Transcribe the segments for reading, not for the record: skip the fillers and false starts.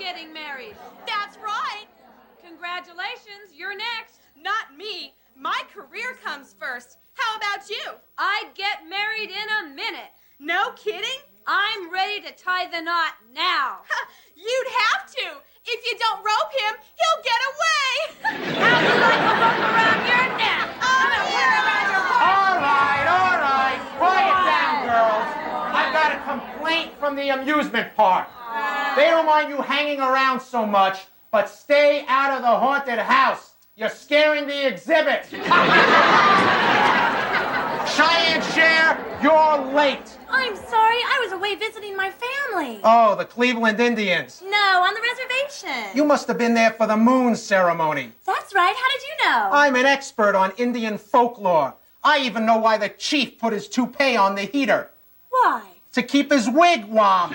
getting married. That's right. Congratulations, you're next. Not me. My career comes first. How about you? I'd get married in a minute. No kidding? I'm ready to tie the knot now. You'd have to. If you don't rope him, he'll get away. How'd you like a rope around your neck? Oh, yeah. All right. Quiet down, girls. I've got a complaint from the amusement park. They don't want you hanging around so much, but stay out of the haunted house. You're scaring the exhibit. Cheyenne Cher, you're late. I'm sorry, I was away visiting my family. Oh, the Cleveland Indians. No, on the reservation. You must have been there for the moon ceremony. That's right, how did you know? I'm an expert on Indian folklore. I even know why the chief put his toupee on the heater. Why? To keep his wigwam.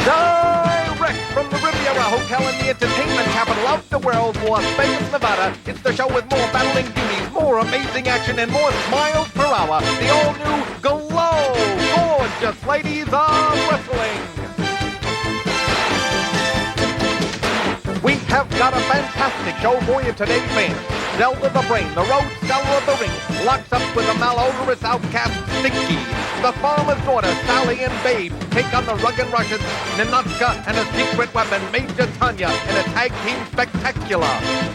Direct from the Riviera Hotel in the entertainment capital of the world, Las Vegas, Nevada, it's the show with more battling beauties, more amazing action, and more smiles per hour. The all-new Glow, gorgeous ladies of wrestling. We have got a fantastic show for you today, fans. Zelda the Brain, the road seller of the ring, locks up with the malodorous outcast Stinky. The farmer's daughter, Sally and Babe, take on the rugged Russians, Ninotchka and a secret weapon, Major Tanya, in a tag team spectacular.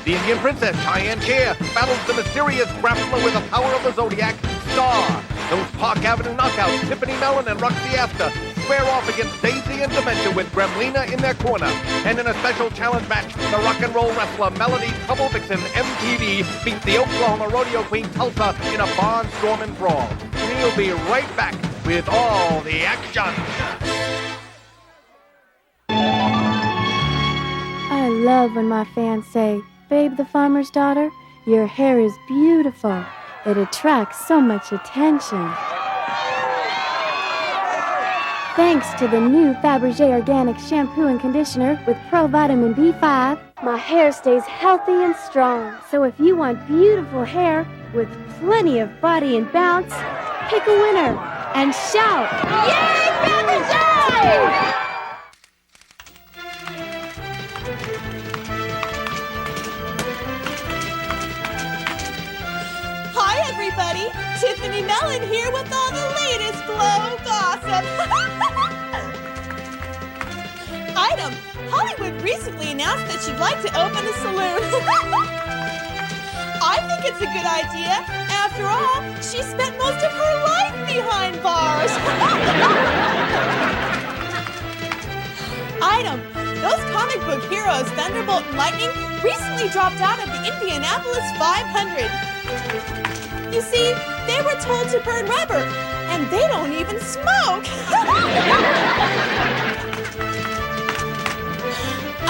The Indian princess, Cheyenne Cher, battles the mysterious grappler with the power of the Zodiac, Star. Those Park Avenue knockouts, Tiffany, Mellon, and Roxy Astor, square off against Daisy and Dementia with Gremlina in their corner. And in a special challenge match, the rock and roll wrestler Melody Trouble Vixen MTV beats the Oklahoma rodeo queen Tulsa in a barnstorming brawl. We'll be right back with all the action. I love when my fans say, "Babe the farmer's daughter, your hair is beautiful. It attracts so much attention." Thanks to the new Fabergé Organic Shampoo and Conditioner with Pro Vitamin B5, my hair stays healthy and strong. So if you want beautiful hair with plenty of body and bounce, pick a winner and shout, "Yay, Fabergé!" Hi, everybody. Tiffany Mellon here with all the latest Glow gossip. Item: Hollywood recently announced that she'd like to open a saloon. I think it's a good idea. After all, she spent most of her life behind bars. Item: Those comic book heroes, Thunderbolt and Lightning, recently dropped out of the Indianapolis 500. You see, they were told to burn rubber, and they don't even smoke.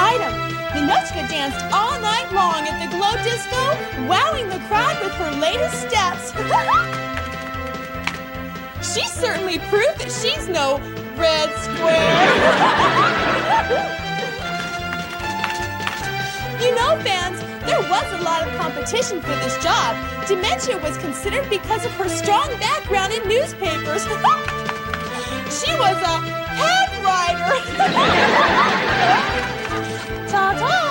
Item: Ninotchka danced all night long at the Glow Disco, wowing the crowd with her latest steps. She certainly proved that she's no red square. You know, fans, there was a lot of competition for this job. Dementia was considered because of her strong background in newspapers. She was a head writer. Ta-ta!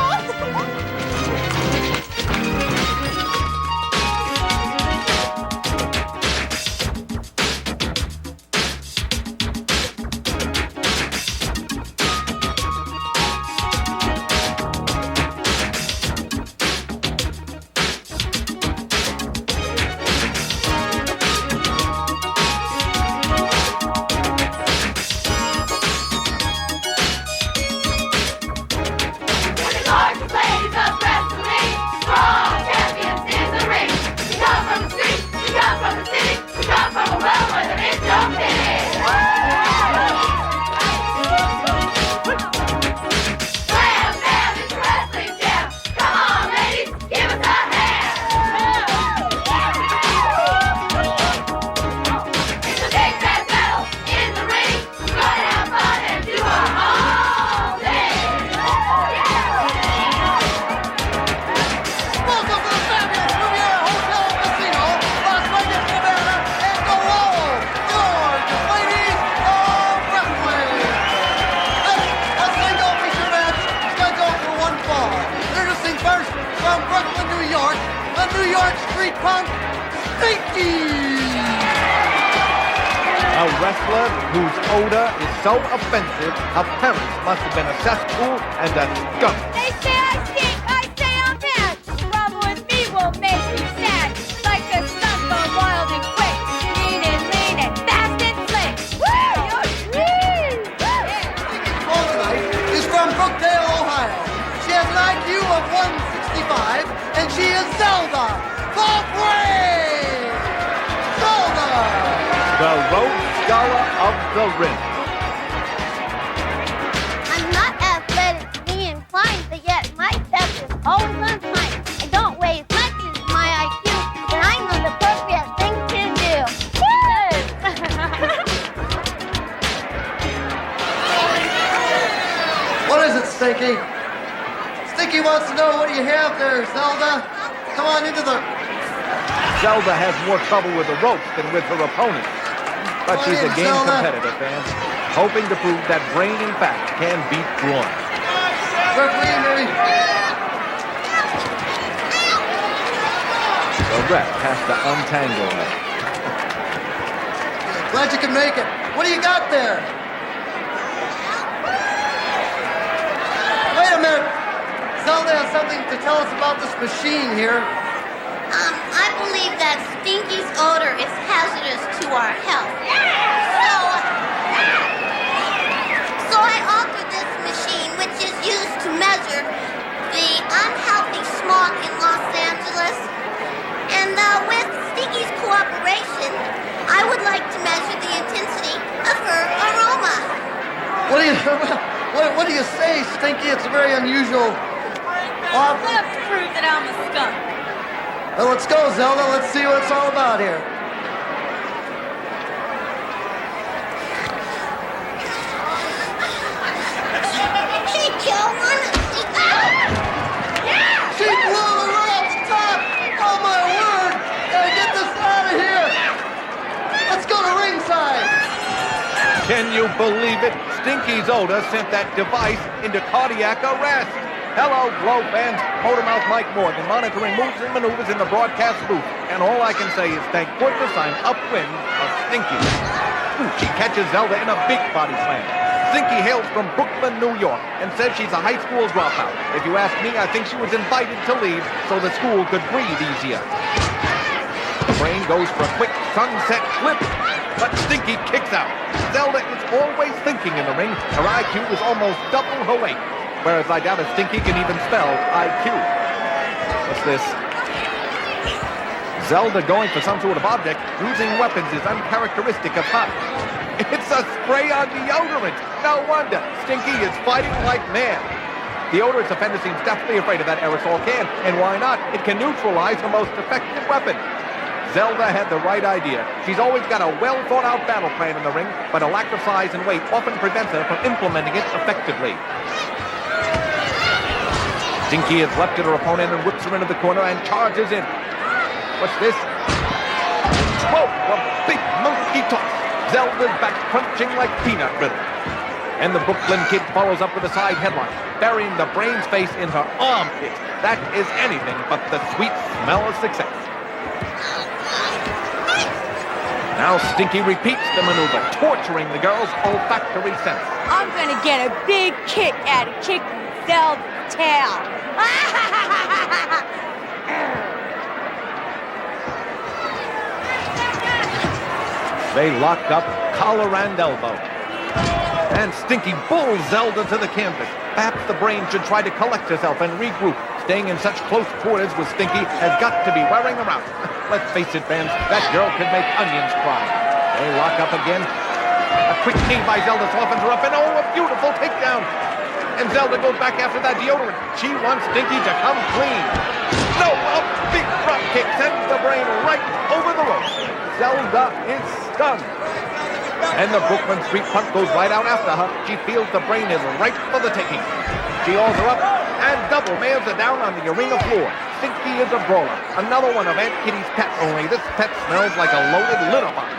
street punk, Stinky! A wrestler whose odor is so offensive, her parents must have been a cesspool and a skunk. They say I stink, I say I'm bad. Trouble with me will make you sad. Like a skunk gone wild and quick. Mean and lean and fast and slick. Woo! You're sweet! Call tonight is from Brookdale, Ohio. She has an IQ of 165, and she is Zelda, the Brain! Zelda! The road scholar of the ring. I'm not athletically inclined, but yet my step is always on time. I don't weigh as much as my IQ, but I know the appropriate thing to do. What is it, Stinky? Stinky wants to know what do you have there, Zelda? Come on into the... Zelda has more trouble with the ropes than with her opponents. But she's a game Zelda. competitor, fans, hoping to prove that brain, in fact, can beat brawn. Referee, baby. The ref has to untangle her. Glad you can make it. What do you got there? Wait a minute. Zelda has something to tell us about this machine here. I believe that Stinky's odor is hazardous to our health. So I altered this machine, which is used to measure the unhealthy smog in Los Angeles. And with Stinky's cooperation, I would like to measure the intensity of her aroma. What do you say, Stinky? It's a very unusual offer. Let's prove that I'm a skunk. Well, let's go, Zelda. Let's see what it's all about here. Hey, Joe, She blew the right off the top! Oh, my word! Gotta get this out of here! Let's go to ringside! Can you believe it? Stinky's odor sent that device into cardiac arrest. Hello, Grope fans. Motormouth Mike Morgan monitoring moves and maneuvers in the broadcast booth. And all I can say is thank goodness I'm upwind of Stinky. She catches Zelda in a big body slam. Stinky hails from Brooklyn, New York, and says she's a high school dropout. If you ask me, I think she was invited to leave so the school could breathe easier. The brain goes for a quick sunset flip, but Stinky kicks out. Zelda is always thinking in the ring. Her IQ is almost double her weight. Whereas I doubt if Stinky can even spell IQ. What's this? Zelda going for some sort of object, using weapons is uncharacteristic of her. It's a spray-on deodorant. No wonder. Stinky is fighting like mad. The odorous offender seems definitely afraid of that aerosol can, and why not? It can neutralize her most effective weapon. Zelda had the right idea. She's always got a well-thought-out battle plan in the ring, but a lack of size and weight often prevents her from implementing it effectively. Stinky has leapt at her opponent and whips her into the corner and charges in. What's this? Whoa, a big monkey toss. Zelda's back crunching like peanut brittle. And the Brooklyn kid follows up with a side headlock, burying the brain's face in her armpit. That is anything but the sweet smell of success. Now Stinky repeats the maneuver, torturing the girl's olfactory sense. I'm gonna get a big kick out of kicking Zelda's tail. They lock up collar and elbow. And Stinky bulls Zelda to the canvas. Perhaps the brain should try to collect herself and regroup. Staying in such close quarters with Stinky has got to be wearing her out. Let's face it, fans, that girl could make onions cry. They lock up again. A quick knee by Zelda softens her up, and oh, a beautiful takedown. And Zelda goes back after that deodorant. She wants Stinky to come clean. No, a big drop kick sends the brain right over the ropes. Zelda is stunned. And the Brooklyn Street Punk goes right out after her. She feels the brain is right for the taking. She hauls her up and double mails her down on the arena floor. Stinky is a brawler. Another one of Aunt Kitty's pets, only this pet smells like a loaded litter box.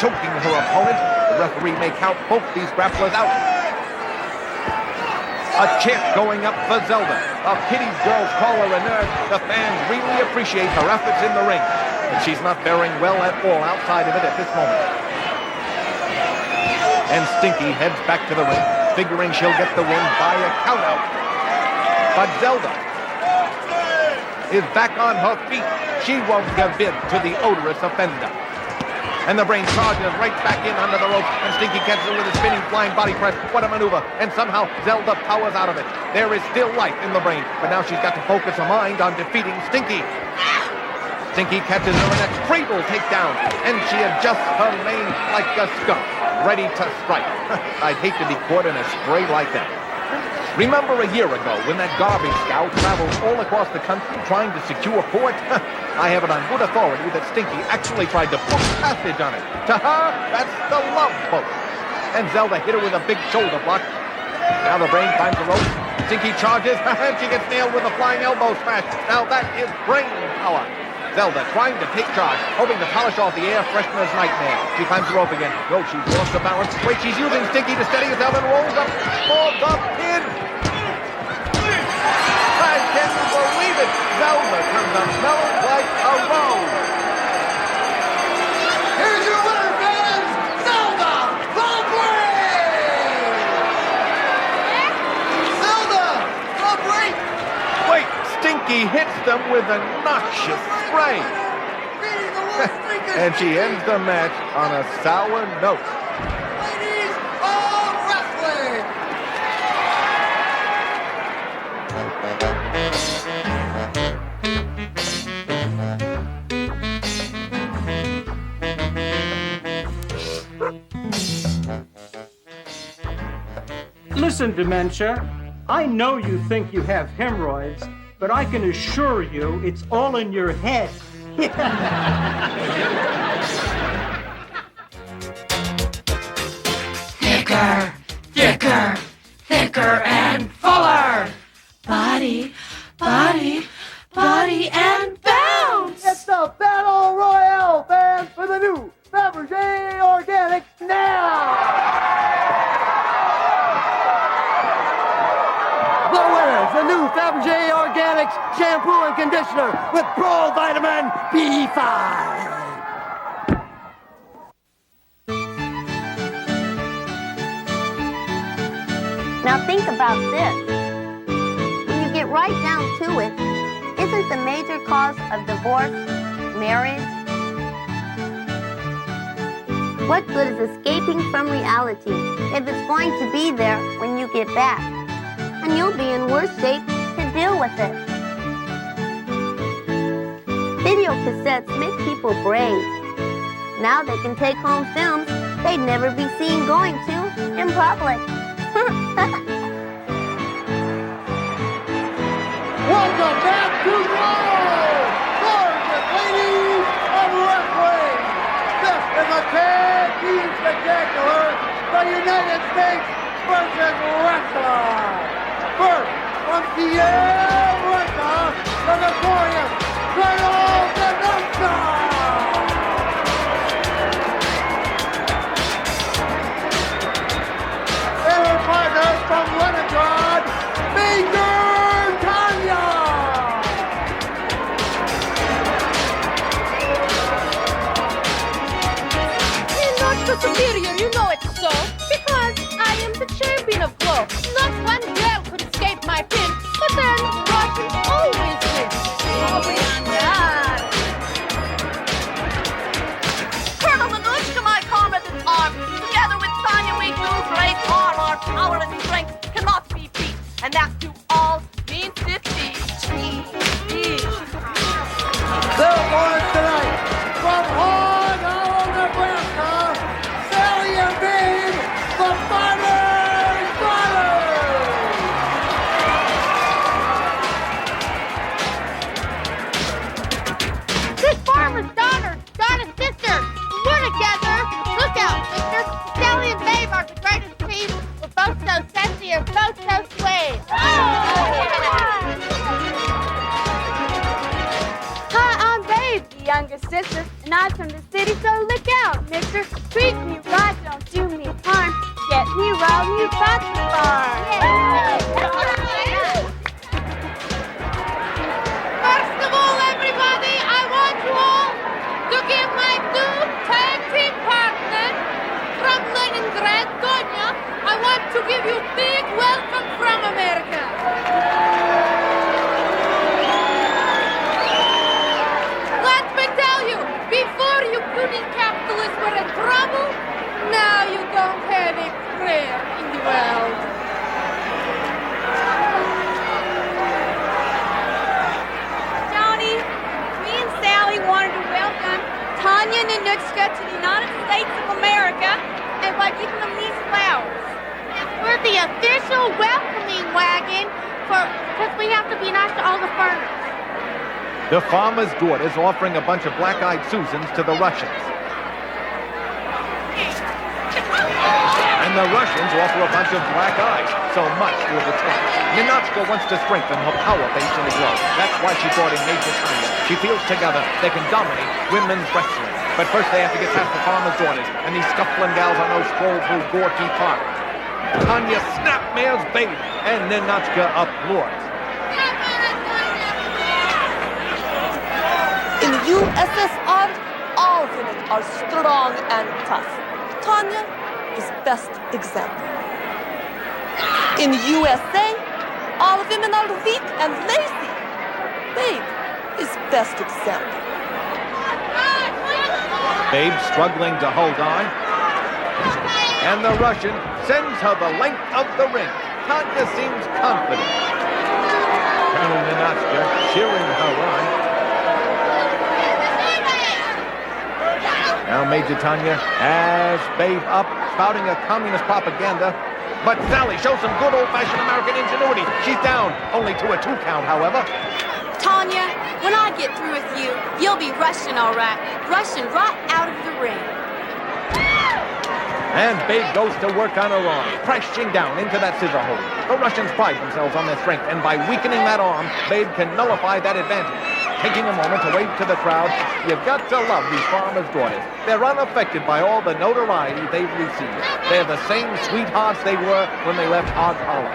Choking her opponent, the referee may count both these grapplers out. A chant going up for Zelda. A pity girls call her a nerd. The fans really appreciate her efforts in the ring. And she's not faring well at all outside of it at this moment. And Stinky heads back to the ring, figuring she'll get the win by a countout. But Zelda is back on her feet. She won't give in to the odorous offender. And the brain charges right back in under the rope, and Stinky catches her with a spinning flying body press. What a maneuver. And somehow Zelda powers out of it. There is still life in the brain, but now she's got to focus her mind on defeating Stinky. Stinky catches her in a cradle takedown, and she adjusts her mane like a skunk, ready to strike. I'd hate to be caught in a spray like that. Remember a year ago when that garbage scout traveled all across the country trying to secure port? I have it on good authority that Stinky actually tried to book passage on it. To her, that's the love boat. And Zelda hit her with a big shoulder block. Now the brain climbs the rope. Stinky charges, and she gets nailed with a flying elbow smash. Now that is brain power. Zelda trying to take charge, hoping to polish off the air freshener's nightmare. She climbs the rope again. No, she's lost her balance. Wait, she's using Stinky to steady herself and rolls up for the pin. I can't believe it. Zelda turns on Mellon like a rose. Here's your winner, fans, Zelda the Brain! Zelda the Brain! Wait, Stinky hits them with a noxious spray. Beating the world streakers. And she ends the match on a sour note. Ladies of Wrestling! Listen, Dementia, I know you think you have hemorrhoids, but I can assure you it's all in your head. Thicker, thicker, thicker and fuller. Body, body, body and bounce. It's the Battle Royale, fans, for the new Fabergé Organics now! The winners, the new Fabergé Organics shampoo and conditioner with Pro Vitamin B5. Now think about this. When you get right down to it, isn't the major cause of divorce marriage? What good is escaping from reality if it's going to be there when you get back? And you'll be in worse shape to deal with it. Video cassettes make people brave. Now they can take home films they'd never be seen going to in public. Welcome back to Raw! Gorgeous ladies of wrestling! This is a tag team spectacular, the United States versus Russia! First, from Cheyenne Cher, the notorious Ninotchka! And her partner from Leningrad, Tanya! Ninotchka superior, you know it's so. Because I am the champion of Glow. Not one girl could escape my pin. But then, Russians always win. Always not. Colonel Ninotchka, my comrade in arms. Together with Tanya, we do great harm. Our power and strength cannot be beat. And that to all means defeat. Their opponents tonight, from Hog Hollow, Nebraska, Sally and Bean, the Farmer's Daughters! This farmer's daughter got a sister. We're together. Look out, sister. Sally and Babe are the greatest team. We're both so sexy and both so sweet. Hi, I'm Babe, the younger sister, and I'm from the city, so look out, mister. Treat me right, don't do me harm. S3E4 new concert bar. First of all, everybody, I want you all to give my two tag team partners from Leningrad, Tanya. I want to give you big welcome from America. Let me tell you, before you puny capitalists were in trouble, now you don't have a prayer in the world. Johnny, me and Sally wanted to welcome Tanya and Ninotchka to the United States of America and by giving them these flowers. We're the official welcoming wagon because we have to be nice to all the foreigners. The farmer's daughter's offering a bunch of black-eyed Susans to the Russians. And the Russians offer a bunch of black eyes. So much for the talk. Ninotchka wants to strengthen her power base in the world. That's why she brought in Major Tanya. She feels together they can dominate women's wrestling. But first they have to get past the farmer's daughters and these scuffling gals on those stroll through Gorky Park. Tanya snapmares baby and Ninotchka applauds. In USSR, all women are strong and tough. Tanya is best example. In USA, all women are weak and lazy. Babe is best example. Babe struggling to hold on. And the Russian sends her the length of the ring. Tanya seems confident. Colonel Ninotchka cheering her on. Now Major Tanya has Babe up, spouting a communist propaganda. But Sally shows some good old-fashioned American ingenuity. She's down, only to a 2 count, however. Tanya, when I get through with you, you'll be rushing all right. Rushing right out of the ring. And Babe goes to work on her arm, crashing down into that scissor hole. The Russians pride themselves on their strength, and by weakening that arm, Babe can nullify that advantage. Taking a moment to wave to the crowd, you've got to love these farmers' daughters. They're unaffected by all the notoriety they've received. They're the same sweethearts they were when they left Hog Hollow.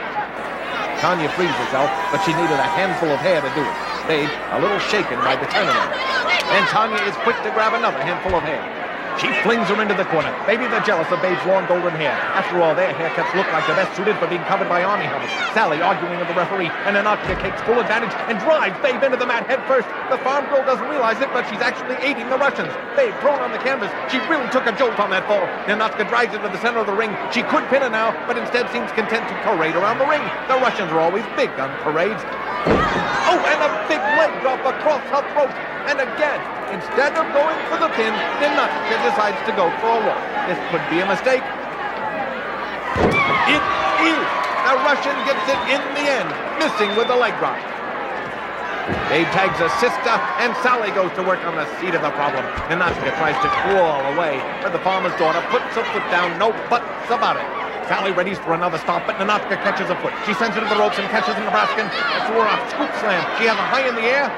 Tanya frees herself, but she needed a handful of hair to do it. Babe, a little shaken by the tournament. And Tanya is quick to grab another handful of hair. She flings her into the corner. Maybe they're jealous of Babe's long golden hair. After all, their haircuts look like the best suited for being covered by army helmets. Sally arguing with the referee, and Ninotchka takes full advantage and drives Babe into the mat head first. The farm girl doesn't realize it, but she's actually aiding the Russians. Babe thrown on the canvas. She really took a jolt on that fall. Ninotchka drags her to the center of the ring. She could pin her now, but instead seems content to parade around the ring. The Russians are always big on parades. Oh, and a big leg drop across her throat. And again, instead of going for the pin, Ninotchka decides to go for a walk. This could be a mistake. It is. The Russian gets it in the end, missing with the leg drop. Babe tags her sister, and Sally goes to work on the seat of the problem. Ninotchka tries to crawl away, but the farmer's daughter puts her foot down, no buts about it. Sally readies for another stop, but Ninotchka catches a foot. She sends her to the ropes and catches the Nebraskan to her a scoop slam. She has her high in the air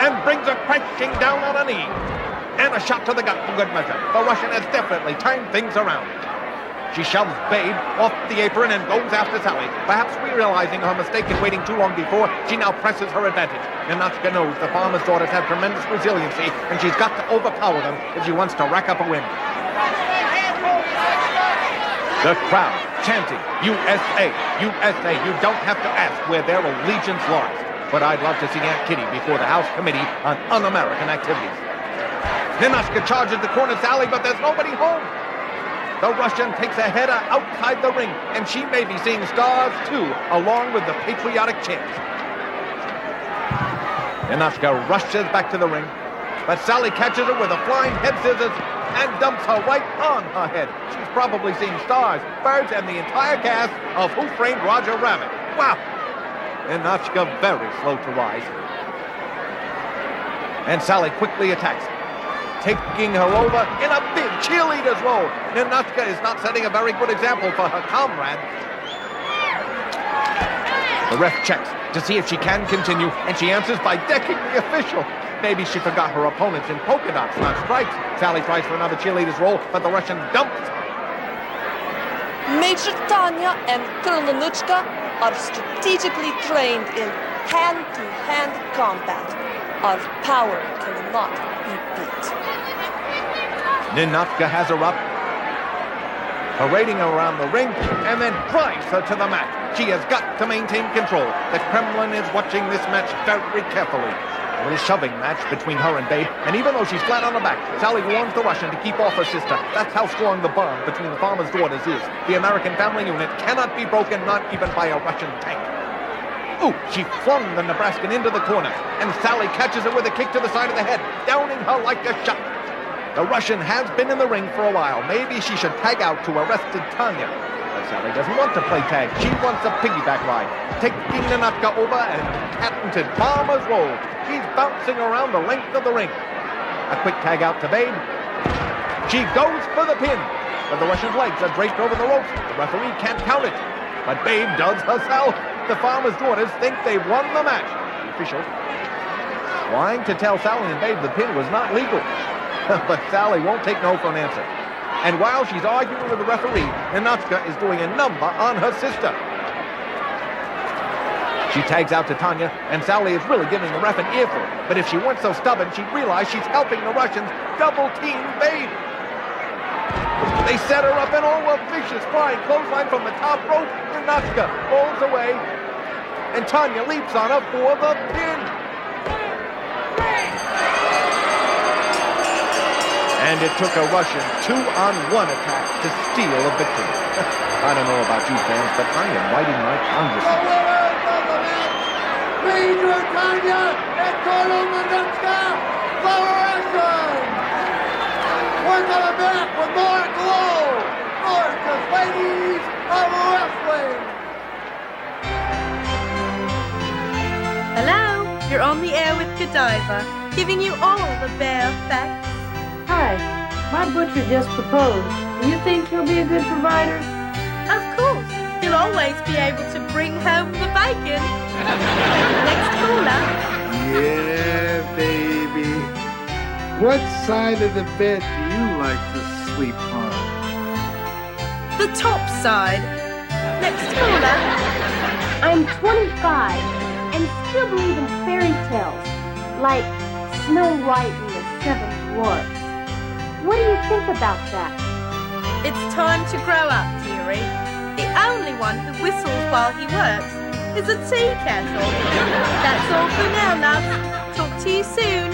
and brings her crashing down on a knee. And a shot to the gut for good measure. The Russian has definitely turned things around. She shoves Babe off the apron and goes after Sally. Perhaps realizing her mistake in waiting too long before, she now presses her advantage. Ninotchka knows the farmer's daughters have tremendous resiliency, and she's got to overpower them if she wants to rack up a win. The crowd chanting, USA, USA. You don't have to ask where their allegiance lies. But I'd love to see Aunt Kitty before the House Committee on Un-American Activities. Ninotchka charges the corner Sally, but there's nobody home. The Russian takes a header outside the ring, and she may be seeing stars too, along with the patriotic chants. Ninotchka rushes back to the ring, but Sally catches her with a flying head scissors and dumps her right on her head. She's probably seeing stars, birds, and the entire cast of Who Framed Roger Rabbit. Wow! Ninotchka very slow to rise. And Sally quickly attacks, taking her over in a big cheerleader's role. Ninotchka is not setting a very good example for her comrade. The ref checks to see if she can continue, and she answers by decking the official. Maybe she forgot her opponents in polka dots, not stripes. Sally tries for another cheerleader's role, but the Russian dumps. Major Tanya and Colonel Ninotchka are strategically trained in hand-to-hand combat. Our power cannot be beat. Ninotchka has her up, parading around the ring, and then drives her to the mat. She has got to maintain control. The Kremlin is watching this match very carefully. A little shoving match between her and Babe, and even though she's flat on her back, Sally warns the Russian to keep off her sister. That's how strong the bond between the farmer's daughters is. The American family unit cannot be broken, not even by a Russian tank. Ooh, she flung the Nebraskan into the corner, and Sally catches her with a kick to the side of the head, downing her like a shot. The Russian has been in the ring for a while. Maybe she should tag out to arrested Tanya. But Sally doesn't want to play tag. She wants a piggyback ride, taking Ninotchka over and patented farmer's roll. She's bouncing around the length of the ring. A quick tag out to Babe. She goes for the pin, but the Russian's legs are draped over the ropes. The referee can't count it, but Babe does herself. The farmer's daughters think they've won the match. The official trying to tell Sally and Babe the pin was not legal. But Sally won't take no for an answer. And while she's arguing with the referee, Ninotchka is doing a number on her sister. She tags out to Tanya, and Sally is really giving the ref an earful. But if she weren't so stubborn, she'd realize she's helping the Russians double-team Babe. They set her up, and a vicious flying clothesline from the top rope. Ninotchka rolls away, and Tanya leaps on her for the pin. And it took a Russian 2-on-1 attack to steal a victory. I don't know about you fans, but I am writing my congressman. Major Tanya and Colonel Ninotchka, the Russians! We're coming back with more glow! Gorgeous ladies of wrestling! Hello, you're on the air with Godiva, giving you all the bare facts. Hi, my butcher just proposed. Do you think he'll be a good provider? Of course, you'll always be able to bring home the bacon. Next caller. Yeah, baby. What side of the bed do you like to sleep on? The top side. Next caller. I'm 25 and still believe in fairy tales, like Snow White and the Seven Dwarfs. What do you think about that? It's time to grow up, dearie. The only one who whistles while he works is a tea kettle. That's all for now, love. Talk to you soon.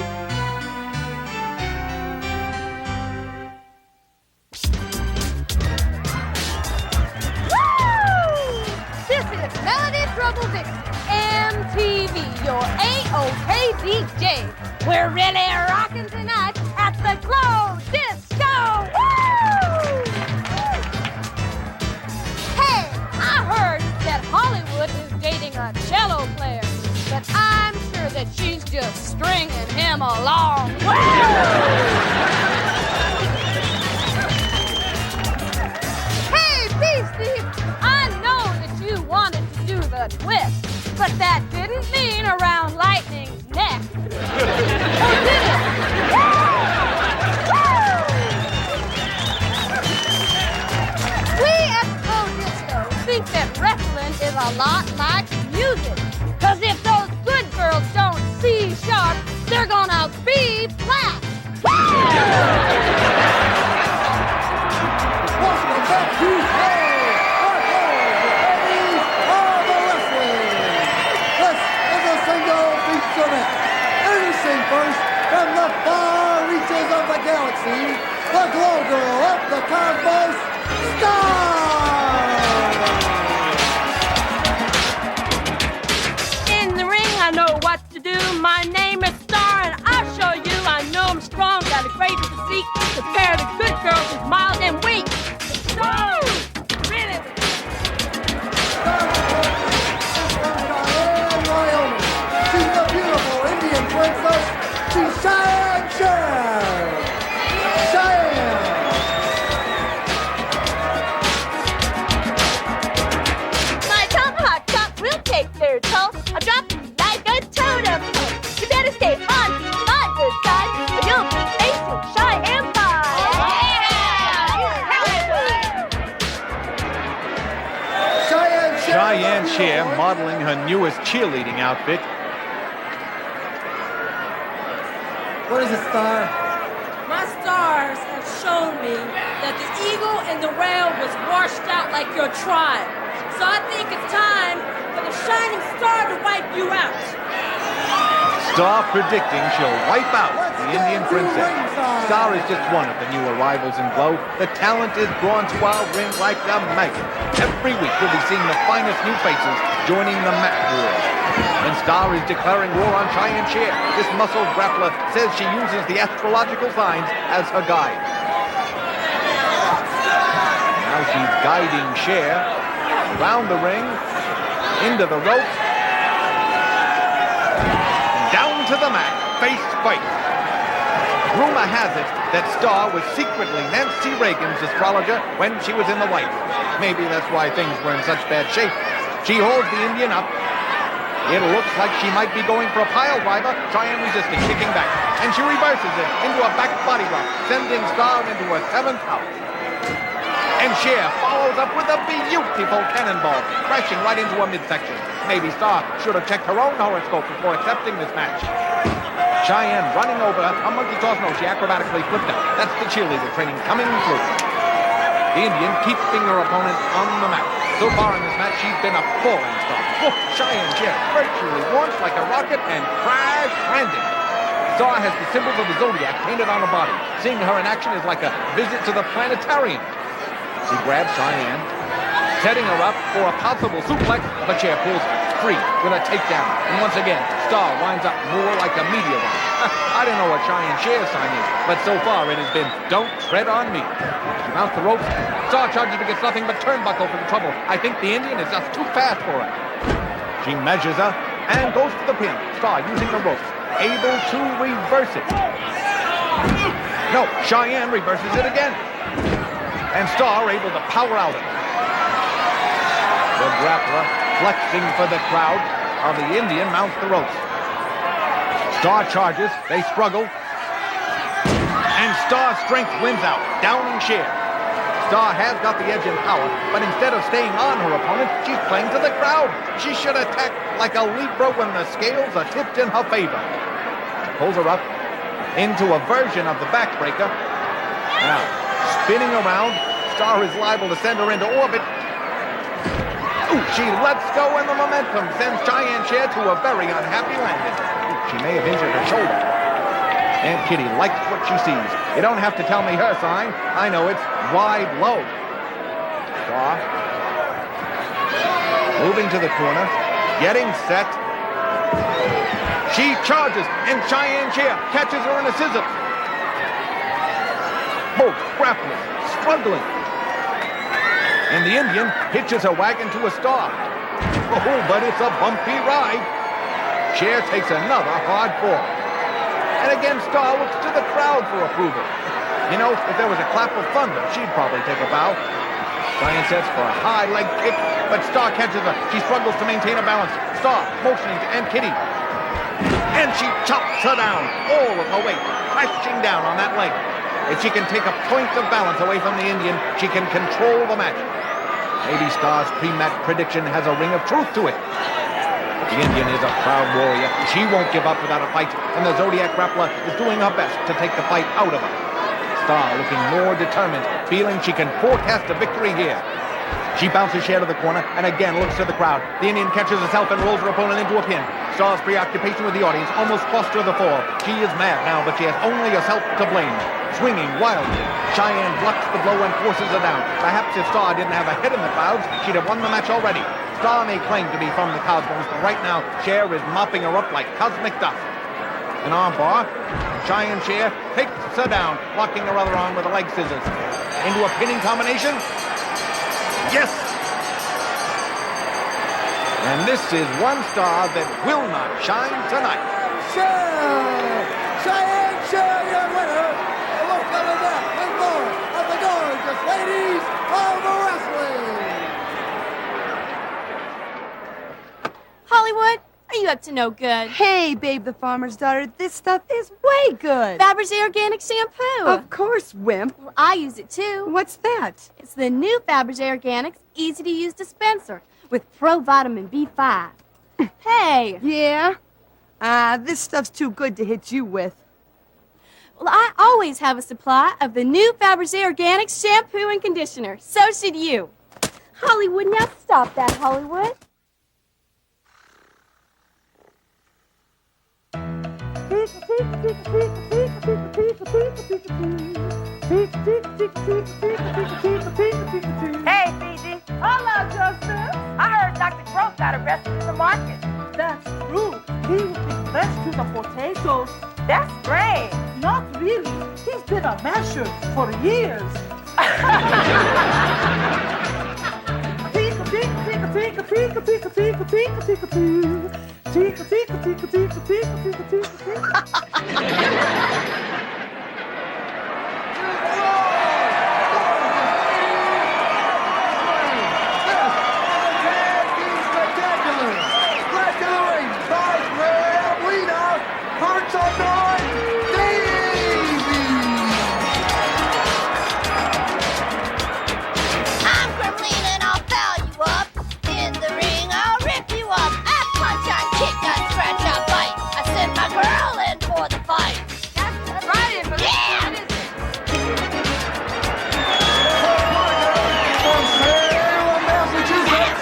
Woo! This is Melody Trouble Vixen, MTV, your A-OK DJ. We're really rocking tonight at the Glow Disco. Woo! Hey, I heard that Hollywood is dating a cello player, but I'm sure that she's just stringing him along. Hey, Beastie, I know that you wanted to do the twist, but that didn't mean around Lightning's neck. Or did it? We at Glow Disco think that wrestling is a lot like music. Cause if those good girls don't see sharp, they're gonna be flat. Welcome back to ladies of the wrestling. This is a single feature match. Introducing first from the far reaches of the galaxy, the glow girl of the cosmos, Star! In the ring, I know what to do. My name is Star, and I'll show you I know I'm strong. Got a great physique compared to good girls who's mild and weak. Woo! Really? Cheyenne, Wyoming. She's the beautiful Indian princess. She's Cheyenne Cher. Cheyenne. My tomahawk chop will take their toll. I'll drop you like a totem pole. You better stay on my good side, or you'll be facing Cheyenne pie. Cher modeling her newest cheerleading outfit. What is it, Star? My stars have shown me that the eagle and the rail was washed out like your tribe. So I think it's time for the shining star to wipe you out. Star predicting she'll wipe out the Indian princess. Star is just one of the new arrivals in Glow. The talent is drawn to our ring like a magnet. Every week we'll be seeing the finest new faces joining the mat war. And Star is declaring war on Cheyenne Cher. This muscled grappler says she uses the astrological signs as her guide. Now she's guiding Cher around the ring, into the ropes, down to the mat, face fight. Rumor has it that Star was secretly Nancy Reagan's astrologer when she was in the White House. Maybe that's why things were in such bad shape. She holds the Indian up. It looks like she might be going for a pile driver. Cheyenne resisting, kicking back. And she reverses it into a back body rock, sending Star into her 7th house. And Cher follows up with a beautiful cannonball, crashing right into her midsection. Maybe Star should have checked her own horoscope before accepting this match. Cheyenne running over a monkey toss. No, she acrobatically flipped out. That's the cheerleader training coming through. The Indian keeping her opponent on the mat. So far in this match, she's been a falling star. Oh, Cheyenne Cher virtually launched like a rocket and crash landing. Star has the symbols of the zodiac painted on her body. Seeing her in action is like a visit to the planetarium. She grabs Cheyenne, setting her up for a possible suplex, but Cher pulls free with a takedown. And once again, Star winds up more like a meteorite. I don't know what Cheyenne Cher's sign is, but so far it has been, don't tread on me. She mounts the ropes. Star charges but gets nothing but turnbuckle for the trouble. I think the Indian is just too fast for her. She measures her and goes for the pin. Star using the ropes, able to reverse it. No, Cheyenne reverses it again. And Star able to power out of it. The grappler flexing for the crowd while the Indian mounts the ropes. Star charges, they struggle. And Star's strength wins out, downing Cher. Star has got the edge in power, but instead of staying on her opponent, she's playing to the crowd. She should attack like a Libra when the scales are tipped in her favor. Pulls her up into a version of the backbreaker. Now, spinning around, Star is liable to send her into orbit. Ooh, she lets go and the momentum sends Cheyenne Cher to a very unhappy landing. Ooh, she may have injured her shoulder. Aunt Kitty likes what she sees. You don't have to tell me her sign. I know it's wide low. Star moving to the corner, getting set. She charges and Cheyenne Cher catches her in a scissor. Both grappling, struggling. And the Indian hitches her wagon to a Star. Oh, but it's a bumpy ride. Cher takes another hard fall. And again, Star looks to the crowd for approval. You know, if there was a clap of thunder, she'd probably take a bow. Cheyenne sets for a high leg kick, but Star catches her. She struggles to maintain her balance. Star motioning to Aunt Kitty. And she chops her down, all of her weight, crashing down on that leg. If she can take a point of balance away from the Indian, she can control the match. Maybe Star's pre-match prediction has a ring of truth to it. The Indian is a proud warrior. She won't give up without a fight, and the Zodiac grappler is doing her best to take the fight out of her. Star looking more determined, feeling she can forecast a victory here. She bounces Cher to the corner and again looks to the crowd. The Indian catches herself and rolls her opponent into a pin. Star's preoccupation with the audience almost cost her the fall. She is mad now, but she has only herself to blame. Swinging wildly, Cheyenne blocks the blow and forces her down. Perhaps if Star didn't have a head in the clouds, she'd have won the match already. Star may claim to be from the cosmos, but right now, Cher is mopping her up like cosmic dust. An arm bar. Cheyenne Cher takes her down, blocking her other arm with the leg scissors. Into a pinning combination. Yes! And this is one star that will not shine tonight. Cher! Cheyenne Cher, your winner! Look at that and more of the gorgeous ladies of wrestling! Hollywood, are you up to no good? Hey, Babe the Farmer's Daughter, this stuff is way good. Fabergé Organic Shampoo. Of course, Wimp. Well, I use it too. What's that? It's the new Fabergé Organics easy-to-use dispenser. with Pro-Vitamin B5. Hey! Yeah? This stuff's too good to hit you with. Well, I always have a supply of the new Fabergé Organic shampoo and conditioner. So should you. Hollywood, now stop that, Hollywood. Hey, Fiji. Hello, Joseph. I heard Dr. Grope got arrested in the market. That's true. He was the best to the potatoes. That's strange. Not really. He's been a masher for years. I'm Gremlina and I'll foul you up. In the ring, I'll rip you up. I punch, I kick, I scratch, I bite. I send my girl in for the fight. That's right, but Yeah! what is it?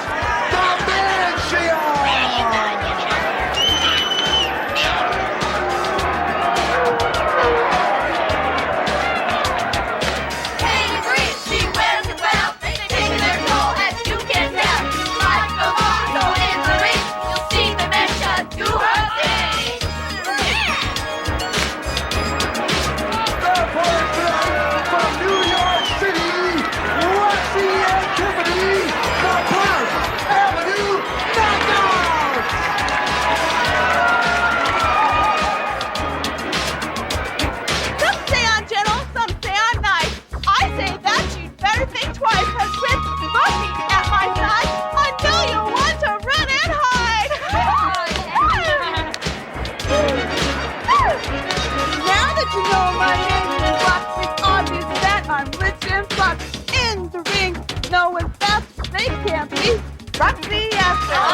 Katie Green, she wears a belt. Taking their toll as you can tell. Like the law, so in the ring, you'll see Dementia do her thing. From New York City, Roxy and Tiffany, the Park Avenue Knockouts! Some say I'm gentle, some say I'm nice. I say that you'd better think twice, cause with Roxy at my side, I know you'll want to run and hide. Now that you know my name is Roxy, it's obvious that I'm rich and flux. In the ring, no one's fast, they can't be Roxy Astor.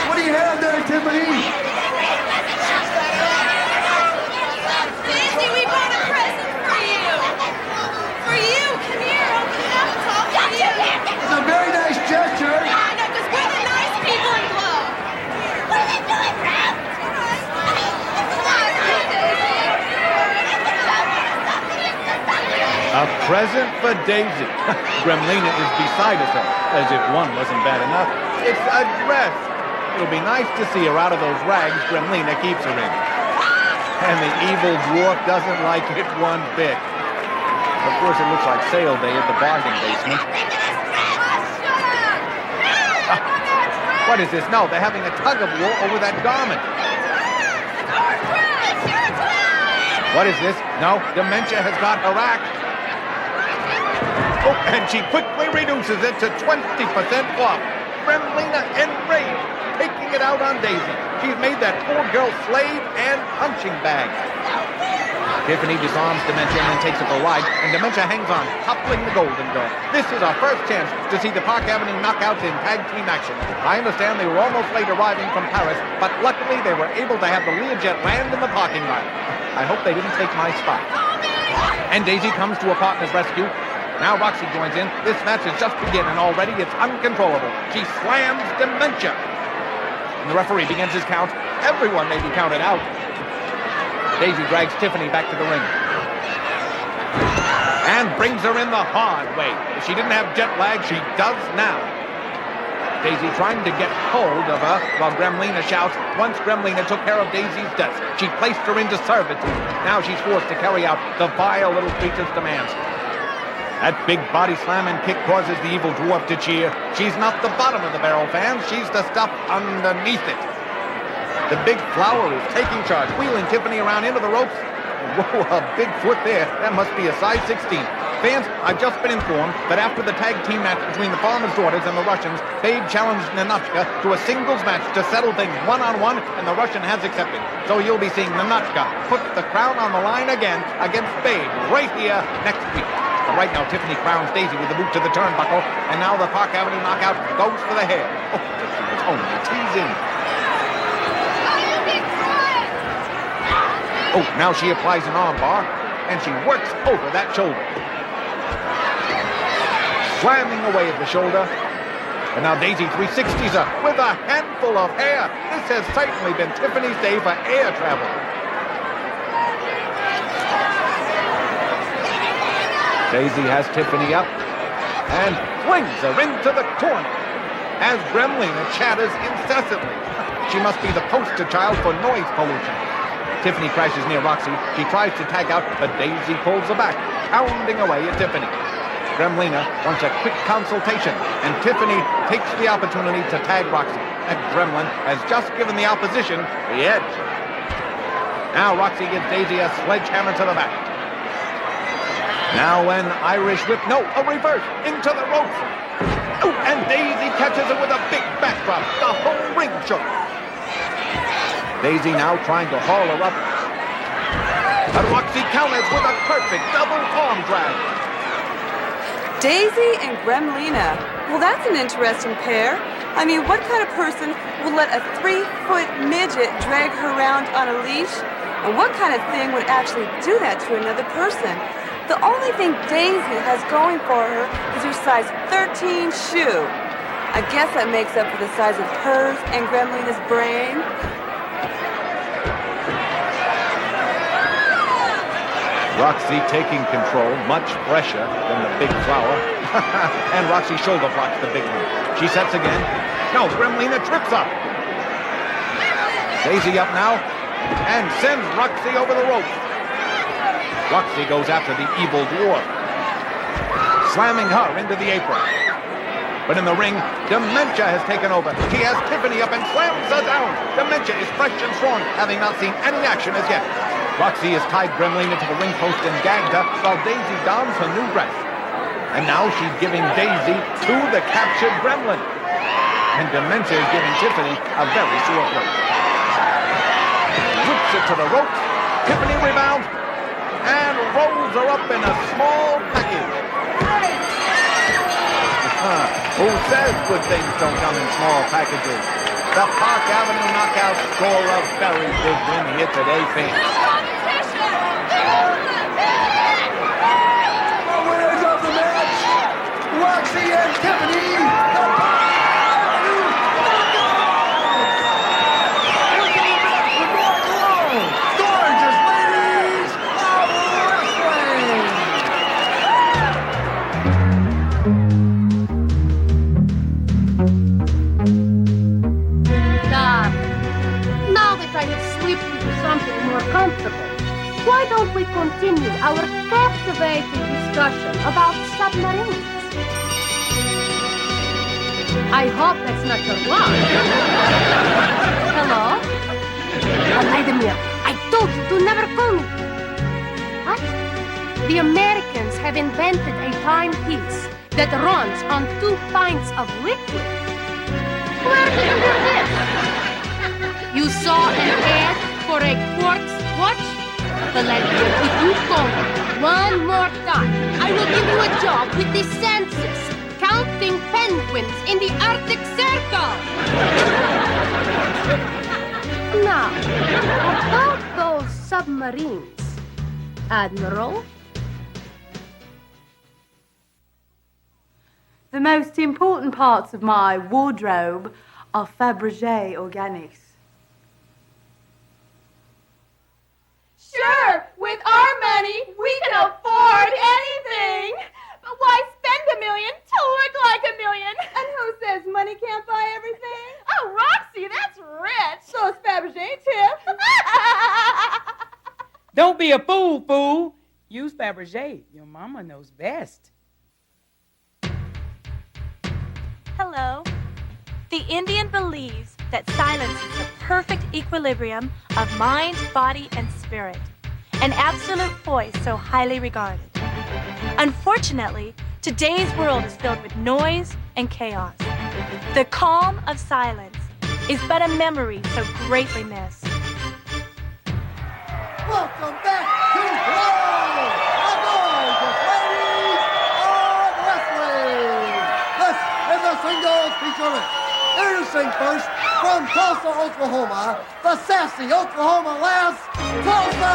What do you have there, Tiffany? Daisy, we bought a present for you. For you, come here, open it up, it's all for you. It's a very nice gesture. I know, because we're the nice people in Glow. What are they doing, Rob? A present for Daisy. Gremlina is beside herself, as if one wasn't bad enough. It's a dress. It'll be nice to see her out of those rags Gremlina keeps her in. And the evil dwarf doesn't like it one bit. Of course, it looks like sale day at the bargain basement. What is this? No, they're having a tug-of-war over that garment. What is this? No, Dementia has got her act. Oh, and she quickly reduces it to 20% off. Gremlina enraged, taking it out on Daisy. She's made that poor girl slave and punching bag. Tiffany disarms Dementia and then takes it for a ride, and Dementia hangs on, toppling the Golden Girl. This is our first chance to see the Park Avenue Knockouts in tag team action. I understand they were almost late arriving from Paris, but luckily they were able to have the Learjet land in the parking lot. I hope they didn't take my spot. And Daisy comes to her partner's rescue. Now Roxy joins in. This match has just begun, and already it's uncontrollable. She slams Dementia. And the referee begins his count. Everyone may be counted out. Daisy drags Tiffany back to the ring. And brings her in the hard way. If she didn't have jet lag, she does now. Daisy trying to get hold of her while Gremlina shouts. Once Gremlina took care of Daisy's debts, she placed her into servitude. Now she's forced to carry out the vile little creature's demands. That big body slam and kick causes the evil dwarf to cheer. She's not the bottom of the barrel, fans. She's the stuff underneath it. The big flower is taking charge, wheeling Tiffany around into the ropes. Whoa, a big foot there. That must be a size 16. Fans, I've just been informed that after the tag team match between the Farmer's Daughters and the Russians, Babe challenged Ninotchka to a singles match to settle things one-on-one, and the Russian has accepted. So you'll be seeing Ninotchka put the crown on the line again against Babe right here next week. From Right now, Tiffany crowns Daisy with the boot to the turnbuckle, and now the Park Avenue knockout goes for the hair. Oh, but she was only teasing. Oh, now she applies an arm bar, and she works over that shoulder. Slamming away at the shoulder. And now Daisy 360s her with a handful of hair. This has certainly been Tiffany's day for air travel. Daisy has Tiffany up and flings her into the corner as Gremlina chatters incessantly. She must be the poster child for noise pollution. Tiffany crashes near Roxy. She tries to tag out, but Daisy pulls her back, pounding away at Tiffany. Gremlina wants a quick consultation, and Tiffany takes the opportunity to tag Roxy. And Gremlin has just given the opposition the edge. Now Roxy gives Daisy a sledgehammer to the back. Now an Irish whip, no, a reverse, into the ropes. Oh, and Daisy catches it with a big backdrop. The whole ring shook. Daisy now trying to haul her up. But Roxy counters with a perfect double arm drag. Daisy and Gremlina. Well, that's an interesting pair. I mean, what kind of person will let a 3-foot midget drag her around on a leash? And what kind of thing would actually do that to another person? The only thing Daisy has going for her is her size 13 shoe. I guess that makes up for the size of hers and Gremlina's brain. Roxy taking control, much fresher than the big flower. And Roxy shoulder blocks the big one. She sets again. No, Gremlina trips up. Daisy up now and sends Roxy over the ropes. Roxy goes after the evil dwarf, slamming her into the apron. But in the ring, Dementia has taken over. He has Tiffany up and slams her down. Dementia is fresh and strong, having not seen any action as yet. Roxy has tied Gremlina to the ring post and gagged her while Daisy dons her new dress. And now she's giving Daisy to the captured Gremlin. And Dementia is giving Tiffany a very sore throat. Whips it to the ropes. Tiffany rebounds and rolls her up in a small package. Who says good things don't come in small packages? The Park Avenue knockout score a very big win here today, fans. The winners of the match, Roxy and Tiffany, the Park Avenue Knockouts! Into the match with Mark Alone, gorgeous ladies of wrestling! Now that I have slipped into something more comfortable, why don't we continue our captivating discussion about submarines? I hope that's not your line. Hello? Vladimir, I told you to never call me. What? The Americans have invented a timepiece that runs on 2 pints of liquid. Where did you hear this? You saw an ad for a quartz watch? Vladimir, if you call me one more time, I will give you a job with the census, counting penguins in the Arctic Circle. Now, about those submarines, Admiral? The most important parts of my wardrobe are Fabergé Organics. Sure, with our money, we can afford anything. But why spend $1 million to look like $1 million? And who says money can't buy everything? Oh, Roxy, that's rich. So is Fabergé, Tiff. Don't be a fool. Use Fabergé. Your mama knows best. Hello. The Indian believes that silence is the perfect equilibrium of mind, body, and spirit, an absolute voice so highly regarded. Unfortunately, today's world is filled with noise and chaos. The calm of silence is but a memory so greatly missed. Welcome back to Grope, the gorgeous ladies excellent. Introducing first, from Tulsa, Oklahoma, the sassy Oklahoma lass, Tulsa!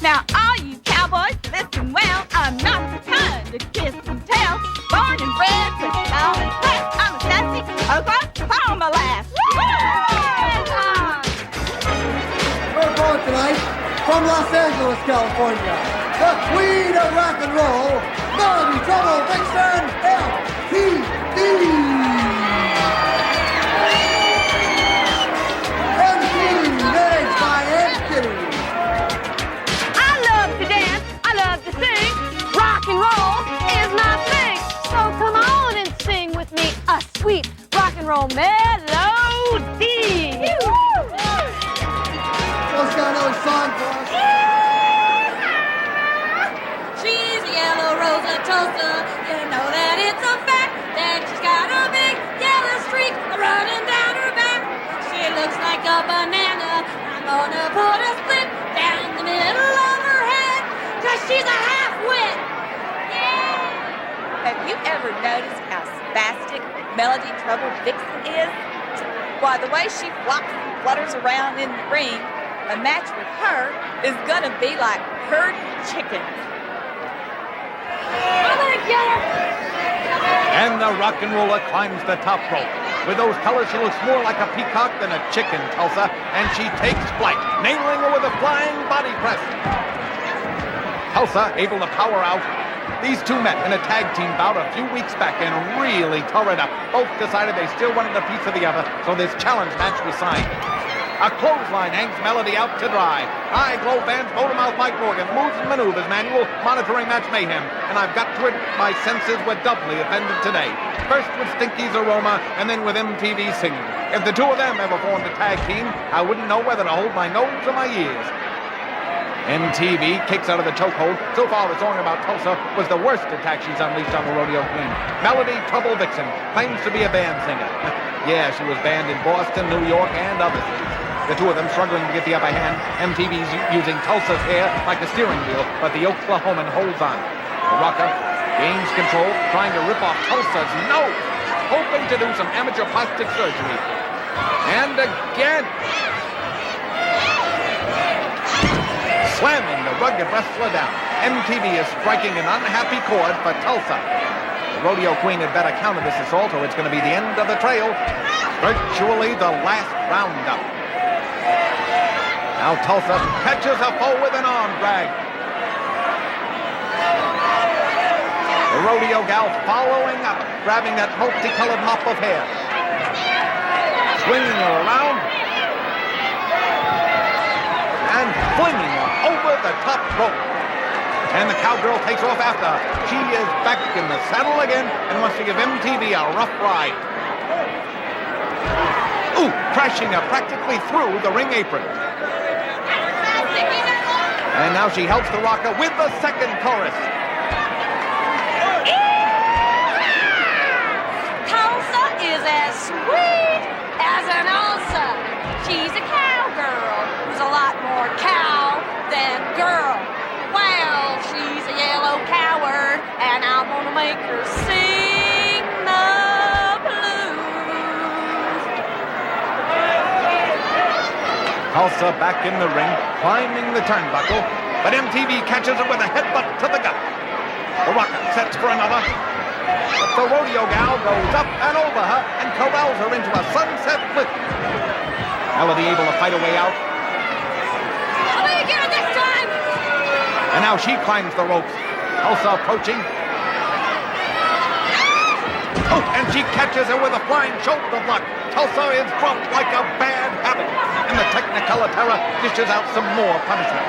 Now, all you cowboys, listen well. I'm not the kind to kiss and tell. Born and bred, but all and fast. I'm a sassy Oklahoma lass. Her poet tonight, from Los Angeles, California, the queen of rock and roll, Melody Trouble Vixen, MTV! Managed by Aunt Kitty. I love to dance, I love to sing. Rock and roll is my thing. So come on and sing with me a sweet rock and roll melody. Who's got another song for us? She's a yellow rose of Tulsa. You know that it's a fact that she's got a big yellow streak running down her back. She looks like a banana. I'm gonna put a split down the middle of her head, 'cause she's a half-wit. Have you ever noticed how spastic Melody Trouble Vixen is? Why, the way she flops and flutters around in the ring, a match with her is gonna be like herding chickens. And the rock and roller climbs the top rope. With those colors, she looks more like a peacock than a chicken, Tulsa, and she takes flight, nailing her with a flying body press. Tulsa able to power out. These two met in a tag team bout a few weeks back and really tore it up. Both decided they still wanted a piece of the other, so this challenge match was signed. A clothesline hangs Melody out to dry. I, Globe fans, Motormouth Mike Morgan, Moves and Maneuvers Manual, monitoring match mayhem. And I've got to admit, my senses were doubly offended today. First with Stinky's aroma, and then with MTV singing. If the two of them ever formed a tag team, I wouldn't know whether to hold my nose or my ears. MTV kicks out of the chokehold. So far, the song about Tulsa was the worst attack she's unleashed on the rodeo queen. Melody Trouble Vixen claims to be a band singer. Yeah, she was banned in Boston, New York, and other cities. The two of them struggling to get the upper hand. MTV's using Tulsa's hair like a steering wheel, but the Oklahoman holds on. The rocker gains control, trying to rip off Tulsa's nose, hoping to do some amateur plastic surgery. And again, slamming the rugged wrestler down. MTV is striking an unhappy chord for Tulsa. The rodeo queen had better counter this assault, or it's going to be the end of the trail. Virtually the last roundup. Now Tulsa catches her foe with an arm drag. The rodeo gal following up, grabbing that multicolored mop of hair. Swinging her around. And flinging her over the top rope. And the cowgirl takes off after her. She is back in the saddle again and wants to give MTV a rough ride. Ooh, crashing her practically through the ring apron. And now she helps the rocker with the second chorus. Tulsa is as sweet as an ulcer. She's a cowgirl who's a lot more cow than girl. Well, she's a yellow coward, and I'm gonna make her sing the blues. Tulsa back in the ring, climbing the turnbuckle, but MTV catches her with a headbutt to the gut. The rocker sets for another. But the rodeo gal goes up and over her and corrals her into a sunset flip. Melody able to fight her way out. I'm gonna get her this time! And now she climbs the ropes. Tulsa approaching. Oh, and she catches her with a flying shoulder block. Tulsa is dropped like a bad habit. And the Technicolor Terror dishes out some more punishment.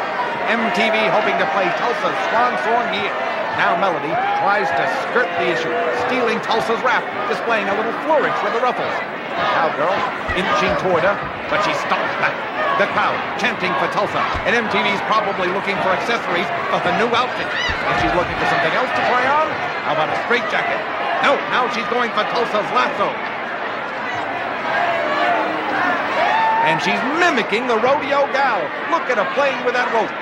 MTV hoping to play Tulsa's swan song here. Now Melody tries to skirt the issue, stealing Tulsa's wrap, displaying a little flourish with the ruffles. The cowgirl inching toward her, but she stomps back. The crowd chanting for Tulsa, and MTV's probably looking for accessories for her new outfit. If she's looking for something else to try on, how about a straitjacket? No, now she's going for Tulsa's lasso. And she's mimicking the rodeo gal. Look at her playing with that rope.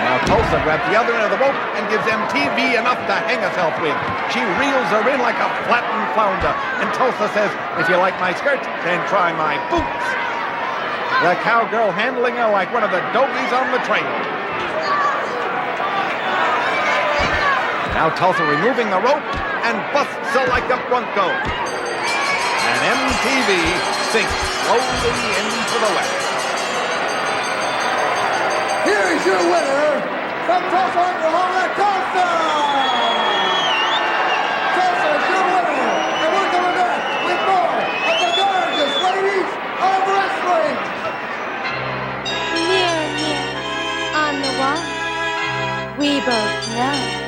Now Tulsa grabs the other end of the rope and gives MTV enough to hang herself with. She reels her in like a flattened flounder, and Tulsa says, if you like my skirt, then try my boots. The cowgirl handling her like one of the dogies on the train. Now Tulsa removing the rope and busts her like a bronco. And MTV sinks slowly into the wet. Here is your winner from Tulsa, Oklahoma, Tulsa! Tulsa is your winner, and we're coming back with more of the gorgeous ladies of wrestling! Mirror, mirror on the wall, we both know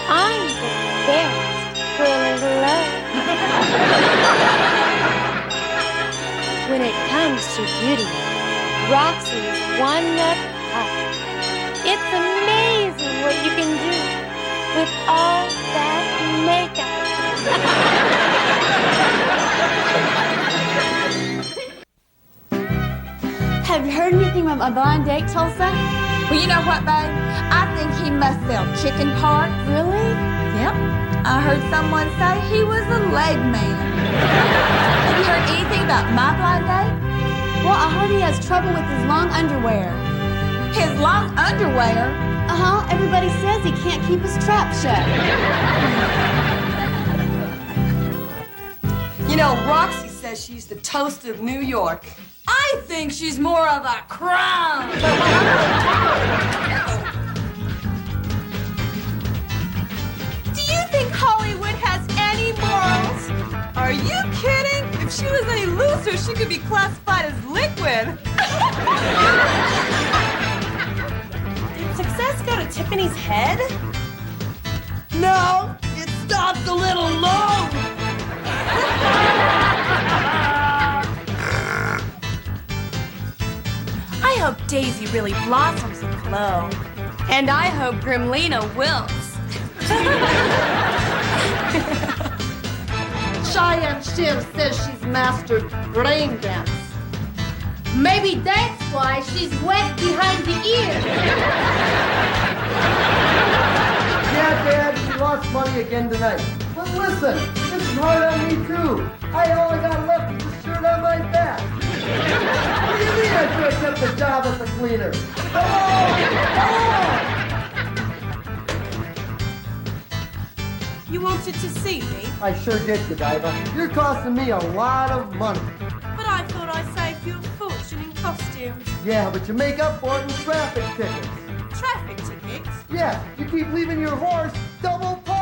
I'm the best girl in the love. When it comes to beauty, Roxy is one of us. It's amazing what you can do with all that makeup. Have you heard anything from a blind date, Tulsa? Well, you know what, babe? I think he must sell chicken parts. Really? Yep. I heard someone say he was a leg man. Have you heard anything about my blind date? Well, I heard he has trouble with his long underwear. His long underwear? Uh-huh. Everybody says he can't keep his trap shut. You know, Roxy says she's the toast of New York. I think she's more of a crown. Do you think Hollywood has any morals? Are you kidding? If she was any looser, she could be classified as liquid. Did success go to Tiffany's head? No, it stopped a little low! I hope Daisy really blossoms in glow. And I hope Gremlina wilts. Cheyenne Cher says she's mastered brain dance. Maybe that's why she's wet behind the ears. Yeah, Dad, she lost money again tonight. But listen, this is hard on me too. All I got left is the shirt on my back. What do you mean I should have kept the job as a cleaner? You wanted to see me? I sure did, Godiva. You're costing me a lot of money. But I thought I saved you a fortune in costumes. Yeah, but you make up for it in traffic tickets. Traffic tickets? Yeah, you keep leaving your horse double parked.